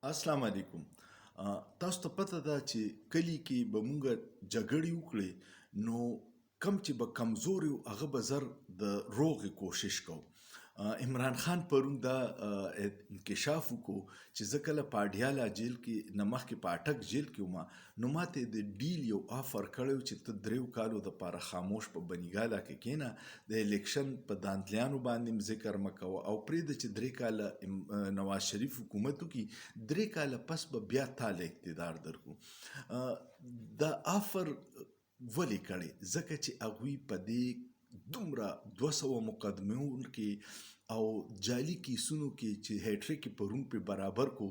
السلام علیکم. تاسو ته پته ده چې کلی کې به مونږ جګړې وکړې نو کم چې به کمزور یو هغه به زر د روغې کوشش کوو. عمران خان پرون دا انکشاف وکړو چې زه کله په اډیاله جیل کې نه مخکې په اټک جیل کې وم نو ماته د ډیل یو آفر کړی و چې ته 3 کالو دپاره خاموش په بنیګاله کې کښېنه، د الیکشن په دانتلیانو باندې م ذکر مه کوه او پرېږده چې 3 کاله نواز شریف حکومت وکړي، 3 کاله پس به بیا تا له اقتدار درکړو. دا آفر ولې کړی؟ ځکه چې هغوی په دې دومره 200 مقدمو کې او جعلي کیسونو کې چې هیټریک یې پرون پې برابر کو،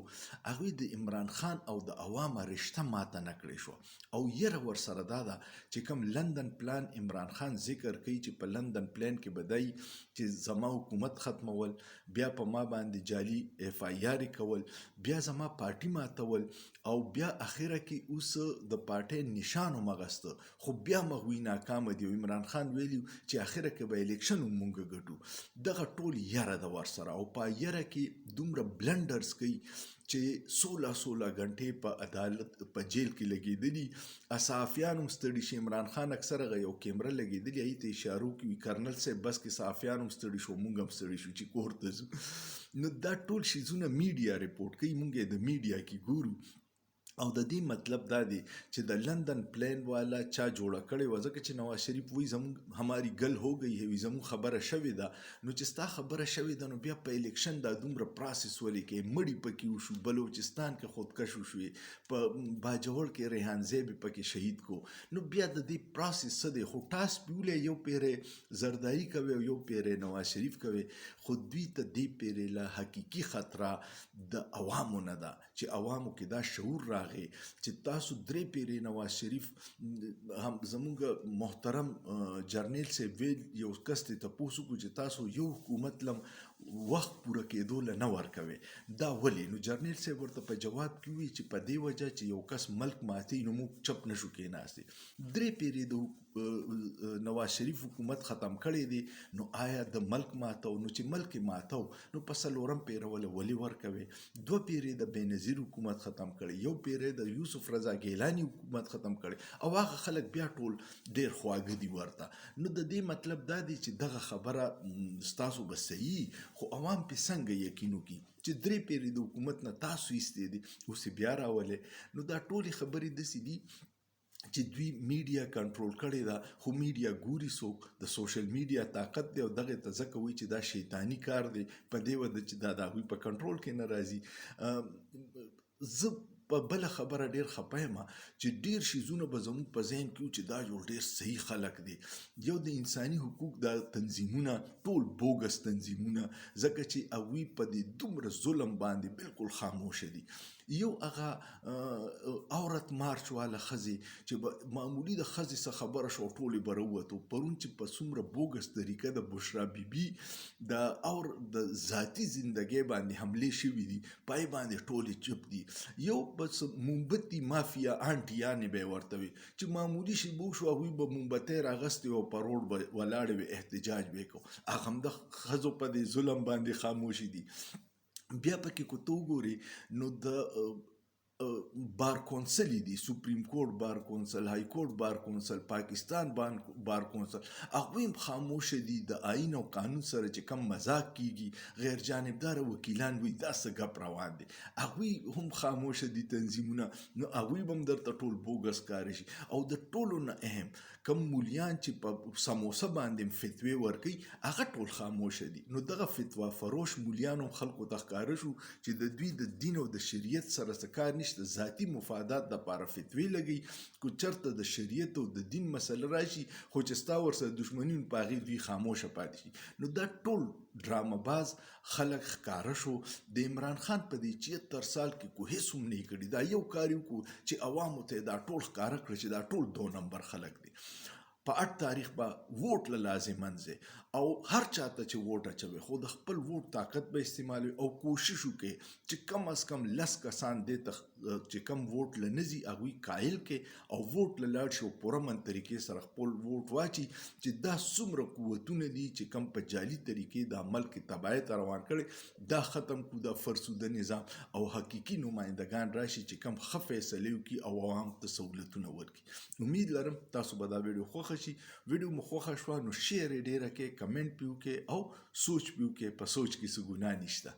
هغوی د عمران خان او د عوامه رشته ماته نه کړې شوه او یره ورسره دا ده چې کوم لندن پلان عمران خان ذکر کوي چې په لندن پلان کې به دی چې زما حکومت ختمول، بیا په ما باندې جعلي اف آی آر کول، بیا زما پارټي ماتول او بیا اخره کې اوس د پارټۍ نشان هم اغسته خو بیا هم هغوی ناکامه دي او عمران خان ویلي چې اخره کې به الیکشن هم مونږ ګټو. دغه ټول یره ده ورسره او په یره کې دومره بلنډرز کوي چې 16 غنټې په عدالت په جیل کې لګېدلي، صحافیان هم ستړي شي. عمران خان اکثر هغه یو کیمره لګېدلي هغې ته اشارو کوي کرنل صاحب بس کې صحافیان هم ستړي شو مونږ هم ستړي شو چې کور ته ځو. نو دا ټول شیزونه میډیا رپورټ کوي، مونږ یې د میډیا کې ګورو او د دې مطلب دا دی چې د لندن پلان والا چا جوړه کړې وه، ځکه چې نواز شریف وایي زموږ هماری گل هو گئی ہے، وایي زموږ خبره شوې ده. نو چې ستا خبره شوې ده نو بیا په الیکشن دا دومره پراسس ولې کې مړي پکې وشو، بلوچستان کې خودکش وشوې، په باجوړ کې ریحان زیب پکې شهید کو، نو بیا د دې پراسس څه دی؟ خو ټاس پیولی یو پیری زرداری کوي او یو پیری نواز شریف کوي، خو دوی ته دې پیری له حقیقي خطره د عوامو نه ده چې عوامو کې دا شعور راغی چې تاسو 3 پیری نواز شریف هم زمونږ محترم جرنیل صاحب ویل یو کس ته تپوس وکړو چې تاسو یو حکومت لم وخت پوره کېدو له نه ورکوي، دا ولې؟ نو جرنیل صاحب ورته په جواب کې وی چې په دې وجه چې یو کس ملک ماتي نو موږ چپ نشو کېناستې. 3 پیری د نواز شریف حکومت ختم کړی دی، نو آیا د ملک ماتو؟ نو چې ملک ماتو نو په 4 پیره ولې ورکوي؟ 2 پیری د بېنظیر حکومت ختم کړی، یو پیری د یوسف رضا ګیلانی حکومت ختم کړي او هغه خلک بیا ټول ډیر خواږه دي ورته. نو د دې مطلب دا دی چې دغه خبره ستاسو به صحیح، خو عوام پې څنګه یقین وکړي چې 3 پیری د حکومت نه تاسو ایستې دي اوس یې بیا راولې؟ نو دا ټولې خبرې داسې دي چې دوی میډیا کنټرول کړې ده، خو میډیا ګوري څوک؟ د سوشل میډیا طاقت دی او دغه ته ځکه وایي چې دا شیطانی کار دی، په دې وجه چې دا د هغوی په کنټرول کې نه راځي. زه په بله خبره ډیر خپه یم چې ډیر شیزونه به زموږ په ذهن کې وو چې دا یو ډیر صحیح خلک دي. یو د انساني حقوق دا تنظیمونه ټول بوګس تنظیمونه، ځکه چې هغوی په دې دومره ظلم باندې بالکل خاموشه دي. یو هغه عورت مارچ والا ښځې چې به معمولي د ښځې څه خبره شو ټولې به راووتو، پرون چې په څومره بوګس طریقه د بشرا بیبي د ذاتي زندګۍ باندې حملې شوي دي، پای باندې ټولې چپ دي. یو بس مومبتي مافیا آنټیانې به یې ورته وي چې معمولي شی به وشو هغوی به مومبتۍ راغستې او په روډ به ولاړې وې، احتجاج به یې کو، هغه هم د ښځو په دې ظلم باندې خاموشي دي. بیا پکې که ته وګورې نو د بار کونسل دي، سپریم کورټ بار کونسل، های کورټ بار کونسل، پاکستان بار کونسل، هغوی هم خاموشه دي. د آئین او قانون سره چې کم مذاق کیږي، غیر جانبداره وکیلان وي دا څه ګپ روان دي، هغوی هم خاموشه دي تنظیمونه، نو هغوی به هم درته ټول بوګس ښکاره شي. او د ټولو نه اهم کم مولیان چې په سموسه باندې فتوی ورکوي هغه ټول خاموشه دي. نو دغه فتوا فروش مولیان هم خلکو ته ښکاره شو چې د دوی د دین او د شریعت سره څه کار نشته، ذاتي مفادات دپاره فتوی لګوي. که چېرته د شریعت او د دین مسله راشي خو چې ستا ورسره دښمني وي په هغې دوی خاموشه پاتې شي. نو دا ټول ډرامه باز خلک ښکاره شو. د عمران خان په دې 76 سال کې کو هېڅ هم نه یې کړي، دا یو کار یې وکړو چې عوامو ته یې دا ټول ښکاره کړه چې دا ټول 2 نمبر خلک دي. په 8 تاریخ به ووټ له لازمن ځای او هر چاته چې ووټ اچوي خو د خپل ووټ طاقت به استعمالوي او کوشش وکړي چې کم از کم 10 کسان دې ته چې کم ووټ لنزي هغوی قایل کې او ووټ له لاړ شي او پوره من طریقې سره خپل ووټ واچي چې دا څومره قوتونه دي چې کم په جعلي طریقې د ملک تباهۍ ته روان کړي دا ختم کړو دا فرسوده نظام او حقیقي نمایندگان راشي چې کم ښه فیصلې وکړي او عوام ته سهولتونه ورکړي امید لرم تاسو به دا ویډیو خوښه شي ویډیو مو خوښه شوه نو شیر یې ډیره کې کمنټ پې وکړئ او سوچ پې وکړئ په سوچ کې څه ګناه نشته